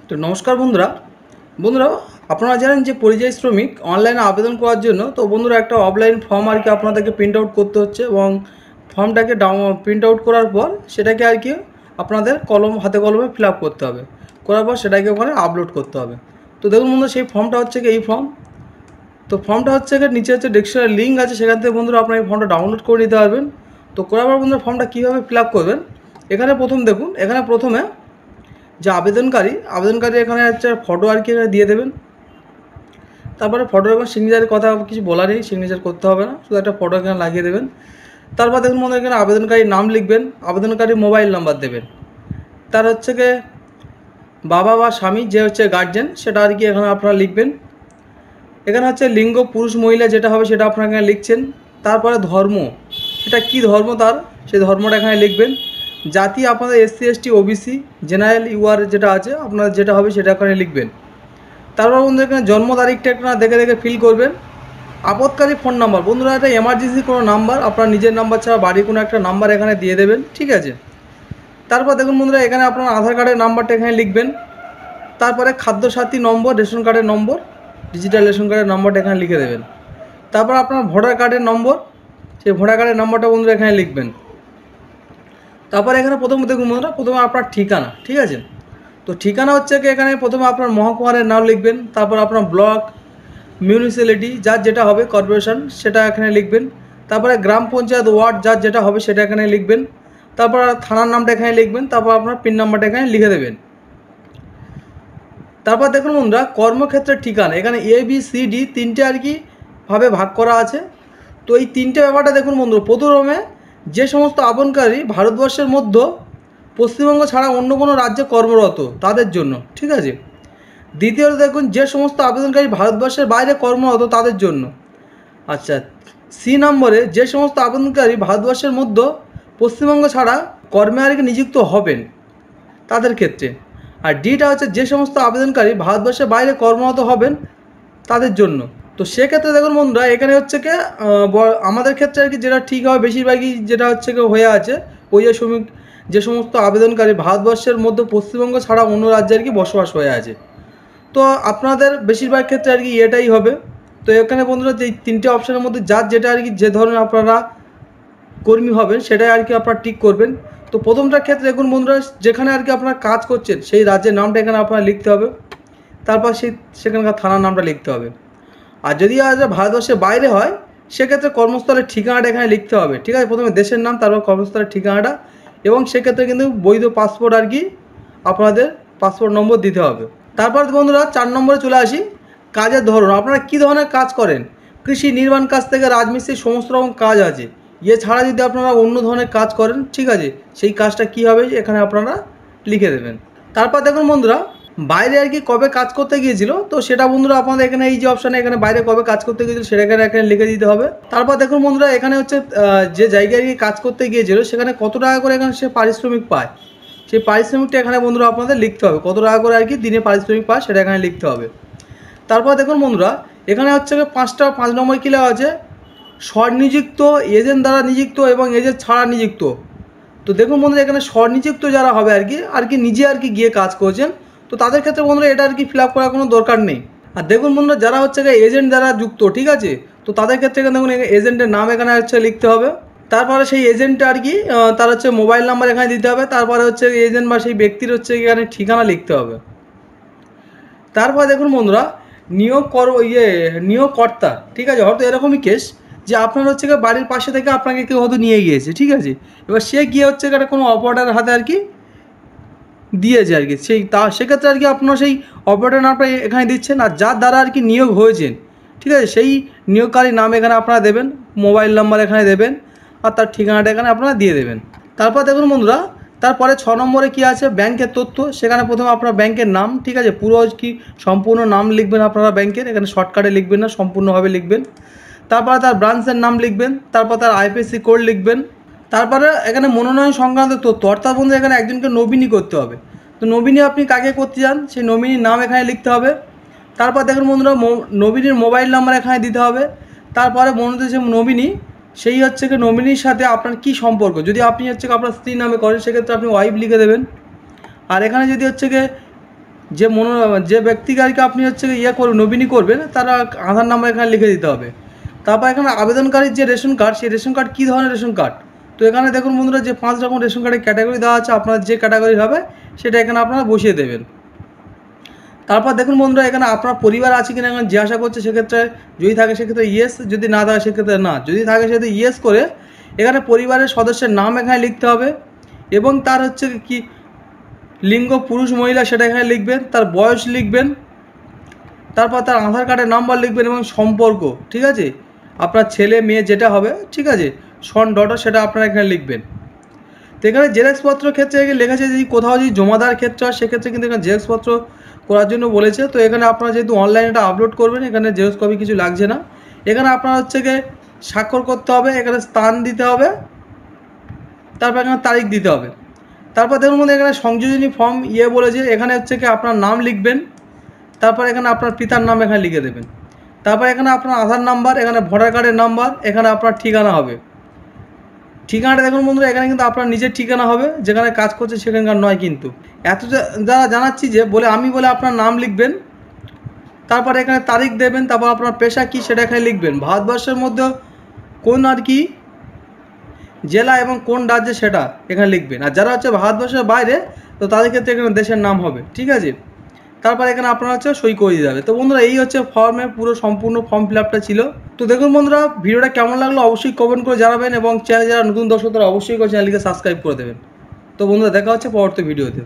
তো নমস্কার বন্ধুরা। বন্ধুরা, আপনারা জানেন যে পরিযায়ী শ্রমিক অনলাইনে আবেদন করার জন্য তো বন্ধুরা একটা অফলাইন ফর্ম আর কি আপনাদেরকে প্রিন্ট আউট করতে হচ্ছে এবং ফর্মটাকে প্রিন্ট আউট করার পর সেটাকে আর কি আপনাদের হাতে কলমে ফিল আপ করতে হবে। করার পর সেটাকে ওখানে আপলোড করতে হবে। তো দেখুন বন্ধুরা, সেই ফর্মটা হচ্ছে কি এই ফর্ম। তো ফর্মটা হচ্ছে কি নিচে হচ্ছে ডেসক্রিপশনে লিঙ্ক আছে, সেখান থেকে বন্ধুরা আপনারা এই ফর্মটা ডাউনলোড করে নিতে পারবেন। তো করার পর বন্ধুরা ফর্মটা কীভাবে ফিল আপ করবেন, এখানে প্রথম দেখুন, এখানে প্রথমে যে আবেদনকারী এখানে হচ্ছে ফটো আর কি দিয়ে দেবেন। তারপরে ফটোর এবং সিগনেচারের কথা কিছু বলা নেই, সিগনেচার করতে হবে না, শুধু একটা ফটো এখানে লাগিয়ে দেবেন। তারপর দেখুন মনে এখানে আবেদনকারীর নাম লিখবেন, আবেদনকারীর মোবাইল নাম্বার দেবেন, তার হচ্ছে কি বাবা বা স্বামী যে হচ্ছে গার্জেন সেটা আর কি এখানে আপনারা লিখবেন। এখানে হচ্ছে লিঙ্গ পুরুষ মহিলা যেটা হবে সেটা আপনারা এখানে লিখছেন। তারপরে ধর্ম, সেটা কি ধর্ম তার সেই ধর্মটা এখানে লিখবেন। জাতি আপনাদের SC ST OBC general UR যেটা আছে আপনার যেটা হবে সেটা এখানে লিখবেন। তারপর বন্ধুরা এখানে জন্ম তারিখটা আপনারা দেখে দেখে ফিল করবেন। আপদকারী ফোন নাম্বার, বন্ধুরা এটা এমার্জেন্সি কোনো নাম্বার, আপনার নিজের নাম্বার ছাড়া বাড়ির কোনো একটা নাম্বার এখানে দিয়ে দেবেন, ঠিক আছে। তারপর দেখুন বন্ধুরা এখানে আপনার আধার কার্ডের নাম্বারটা এখানে লিখবেন। তারপরে খাদ্যসাথী নম্বর, রেশন কার্ডের নম্বর, ডিজিটাল রেশন কার্ডের নম্বরটা এখানে লিখে দেবেন। তারপর আপনার ভোটার কার্ডের নম্বর, সেই ভোটার কার্ডের নম্বরটা বন্ধুরা এখানে লিখবেন। তারপরে এখানে প্রথমে দেখুন বন্ধুরা, প্রথমে আপনার ঠিকানা, ঠিক আছে। তো ঠিকানা হচ্ছে কি এখানে প্রথমে আপনার মহকুমার নাম লিখবেন, তারপর আপনার ব্লক, মিউনিসিপ্যালিটি যার যেটা হবে, কর্পোরেশন সেটা এখানে লিখবেন। তারপরে গ্রাম পঞ্চায়েত, ওয়ার্ড যার যেটা হবে সেটা এখানে লিখবেন। তারপর থানার নামটা এখানে লিখবেন। তারপর আপনার পিন নাম্বারটা এখানে লিখে দেবেন। তারপর দেখুন বন্ধুরা কর্মক্ষেত্রের ঠিকানা, এখানে ABCD তিনটে আর কি ভাবে ভাগ করা আছে। তো এই তিনটে ব্যাপারটা দেখুন বন্ধুরা, প্রথমে যে সমস্ত আবেদনকারী ভারতবর্ষের মধ্যে পশ্চিমবঙ্গ ছাড়া অন্য কোনো রাজ্যে কর্মরত তাদের জন্য, ঠিক আছে। দ্বিতীয়ত দেখুন যে সমস্ত আবেদনকারী ভারতবর্ষের বাইরে কর্মরত তাদের জন্য। আচ্ছা, C নম্বরে যে সমস্ত আবেদনকারী ভারতবর্ষের মধ্যে পশ্চিমবঙ্গ ছাড়া কর্মে আর কি নিযুক্ত হবেন তাদের ক্ষেত্রে। আর ডিটা হচ্ছে যে সমস্ত আবেদনকারী ভারতবর্ষের বাইরে কর্মরত হবেন তাদের জন্য। তো সেক্ষেত্রে দেখুন বন্ধুরা এখানে হচ্ছে কি আমাদের ক্ষেত্রে আর কি যেটা ঠিক হবে, বেশিরভাগই যেটা হচ্ছে কি হয়ে আছে পরিযায়ী শ্রমিক যে সমস্ত আবেদনকারী ভারতবর্ষের মধ্যে পশ্চিমবঙ্গ ছাড়া অন্য রাজ্যে আর কি বসবাস হয়ে আছে। তো আপনাদের বেশিরভাগ ক্ষেত্রে আর কি এটাই হবে। তো এখানে বন্ধুরা যে তিনটে অপশানের মধ্যে যার যেটা আর কি যে ধরনের আপনারা কর্মী হবেন সেটাই আর কি আপনারা টিক করবেন। তো প্রথমটার ক্ষেত্রে দেখুন বন্ধুরা যেখানে আর কি আপনারা কাজ করছেন সেই রাজ্যের নামটা এখানে আপনারা লিখতে হবে। তারপর সেখানকার থানার নামটা লিখতে হবে। আর যদি আজ ভারতবর্ষের বাইরে হয় সেক্ষেত্রে কর্মস্থলের ঠিকানাটা এখানে লিখতে হবে, ঠিক আছে। প্রথমে দেশের নাম, তারপর কর্মস্থলের ঠিকানাটা, এবং সেক্ষেত্রে কিন্তু বৈধ পাসপোর্ট আর কি আপনাদের পাসপোর্ট নম্বর দিতে হবে। তারপর বন্ধুরা 4 নম্বরে চলে আসি, কাজের ধরন। আপনারা কী ধরনের কাজ করেন, কৃষি, নির্মাণ কাজ থেকে রাজমিস্ত্রি সমস্ত রকম কাজ আছে। এছাড়া যদি আপনারা অন্য ধরনের কাজ করেন, ঠিক আছে, সেই কাজটা কী হবে এখানে আপনারা লিখে দেবেন। তারপর দেখুন বন্ধুরা বাইরে আর কি কবে কাজ করতে গিয়েছিল, তো সেটা বন্ধুরা আপনাদের এখানে এই যে অপশানে এখানে বাইরে কবে কাজ করতে গিয়েছিল সেটা এখানে লিখে দিতে হবে। তারপর দেখুন বন্ধুরা এখানে হচ্ছে যে জায়গায় গিয়ে কাজ করতে গিয়েছিল সেখানে কত টাকা করে এখানে সে পারিশ্রমিক পায়, সেই পারিশ্রমিকটা এখানে বন্ধুরা আপনাদের লিখতে হবে। কত টাকা করে আর কি দিনে পারিশ্রমিক পায় সেটা এখানে লিখতে হবে। তারপর দেখুন বন্ধুরা এখানে হচ্ছে 5 নম্বর কী লেখা আছে, স্বনিযুক্ত, এজেন্ট দ্বারা নিযুক্ত এবং এজেন্ট ছাড়া নিযুক্ত। তো দেখুন বন্ধুরা এখানে স্বনিযুক্ত যারা হবে আর কি নিজে আর কি গিয়ে কাজ করছেন, তো তাদের ক্ষেত্রে বন্ধুরা এটা আর কি ফিল আপ করার কোনো দরকার নেই। আর দেখুন বন্ধুরা যারা হচ্ছে এজেন্ট দ্বারা যুক্ত, ঠিক আছে, তো তাদের ক্ষেত্রে এখানে দেখুন এজেন্টের নাম এখানে হচ্ছে লিখতে হবে। তারপরে সেই এজেন্টটা আর কি তার হচ্ছে মোবাইল নাম্বার এখানে দিতে হবে। তারপরে হচ্ছে এজেন্ট বা সেই ব্যক্তির হচ্ছে এখানে ঠিকানা লিখতে হবে। তারপর দেখুন বন্ধুরা নিয়োগকর্তা, ঠিক আছে, হয়তো এরকমই কেস যে আপনার হচ্ছে বাড়ির পাশে থেকে আপনাকে কেউ হয়তো নিয়ে গিয়েছে, ঠিক আছে। এবার সে গিয়ে হচ্ছে কোনো অপারেটার হাতে আর কি দিয়েছে আর কি, সেক্ষেত্রে আর কি আপনারা সেই অপারেটর নামটা এখানে দিচ্ছেন। আর যার দ্বারা আর কি নিয়োগ হয়েছেন, ঠিক আছে, সেই নিয়োগকারীর নাম এখানে আপনারা দেবেন, মোবাইল নাম্বার এখানে দেবেন, আর তার ঠিকানাটা এখানে আপনারা দিয়ে দেবেন। তারপর দেখুন বন্ধুরা তারপরে 6 নম্বরে কী আছে, ব্যাংকের তথ্য। সেখানে প্রথমে আপনার ব্যাংকের নাম, ঠিক আছে, পুরো কি সম্পূর্ণ নাম লিখবেন আপনারা ব্যাংকের, এখানে শর্টকাটে লিখবেন না, সম্পূর্ণভাবে লিখবেন। তারপরে তার ব্রাঞ্চের নাম লিখবেন, তারপর তার IFSC কোড লিখবেন। তারপরে এখানে মনোনয়ন সংক্রান্ত তথ্য, অর্থাৎ বন্ধু এখানে একজনকে নমিনি করতে হবে। তো নমিনি আপনি কাকে করতে চান সেই নমিনির নাম এখানে লিখতে হবে। তারপর দেখুন বন্ধুরা নমিনির মোবাইল নাম্বার এখানে দিতে হবে। তারপরে মনোনীত যে নমিনি সেই হচ্ছে কি নমিনির সাথে আপনার কি সম্পর্ক, যদি আপনি হচ্ছে আপনার স্ত্রীর নামে করেন সেক্ষেত্রে আপনি ওয়াইফ লিখে দেবেন। আর এখানে যদি হচ্ছে কি যে ব্যক্তিকে আর কি আপনি হচ্ছে নমিনি করবেন তারা আধার নাম্বার এখানে লিখে দিতে হবে। তারপর এখানে আবেদনকারীর যে রেশন কার্ড, সেই রেশন কার্ড কী ধরনের রেশন কার্ড, তো এখানে দেখুন বন্ধুরা যে 5 রকম রেশন কার্ডের ক্যাটাগরি দেওয়া আছে, আপনার যে ক্যাটাগরি হবে সেটা এখানে আপনারা বসিয়ে দেবেন। তারপর দেখুন বন্ধুরা এখানে আপনার পরিবার আছে কিনা এখানে জিজ্ঞাসা করছে, সেক্ষেত্রে যদি থাকে সেক্ষেত্রে ইয়েস, যদি না থাকে সেক্ষেত্রে না, যদি থাকে সেক্ষেত্রে ইয়েস করে এখানে পরিবারের সদস্যের নাম এখানে লিখতে হবে এবং তার হচ্ছে কি লিঙ্গ পুরুষ মহিলা সেটা এখানে লিখবেন, তার বয়স লিখবেন, তারপর তার আধার কার্ডের নাম্বার লিখবেন এবং সম্পর্ক, ঠিক আছে, আপনার ছেলে মেয়ে যেটা হবে, ঠিক আছে, সন ডটার সেটা আপনারা এখানে লিখবেন। তো এখানে জেরক্সপত্র ক্ষেত্রে লেখা আছে যদি কোথাও যদি জমাদার ক্ষেত্রে হয় সেক্ষেত্রে কিন্তু এখানে জেরক্সপত্র করার জন্য বলেছে। তো এখানে আপনারা যেহেতু অনলাইনে এটা আপলোড করবেন এখানে জেরক্স কপি কিছু লাগছে না। এখানে আপনার হচ্ছে গিয়ে স্বাক্ষর করতে হবে, এখানে স্থান দিতে হবে, তারপর এখানে তারিখ দিতে হবে। তারপর দেখুন মধ্যে এখানে সংযোজনী ফর্ম বলেছে, এখানে হচ্ছে কি আপনার নাম লিখবেন, তারপর এখানে আপনার পিতার নাম এখানে লিখে দেবেন, তারপর এখানে আপনার আধার নাম্বার, এখানে ভোটার কার্ডের নাম্বার, এখানে আপনার ঠিকানা হবে। ঠিকানাটা দেখুন বন্ধুরা এখানে কিন্তু আপনার নিজের ঠিকানা হবে, যেখানে কাজ করছে সেখানকার নয়। কিন্তু এত যারা জানাচ্ছি যে বলে আপনার নাম লিখবেন, তারপর এখানে তারিখ দেবেন, তারপর আপনার পেশা কী সেটা এখানে লিখবেন, ভারতবর্ষের মধ্যে কোন আর কি জেলা এবং কোন রাজ্যে সেটা এখানে লিখবেন। আর যারা হচ্ছে ভারতবর্ষের বাইরে তো তাদের ক্ষেত্রে এখানে দেশের নাম হবে, ঠিক আছে। তারপর এখানে আপনারা হচ্ছে সই করে দিয়ে যাবে। তো বন্ধুরা এই হচ্ছে ফর্মের পুরো সম্পূর্ণ ফর্ম ফিল আপটা ছিল। তো দেখুন বন্ধুরা ভিডিওটা কেমন লাগলো অবশ্যই কমেন্ট করে জানাবেন এবং চ্যানেল যারা নতুন দর্শক তারা অবশ্যই চ্যানেলকে সাবস্ক্রাইব করে দেবেন। তো বন্ধুরা দেখা হচ্ছে পরবর্তী ভিডিওতে।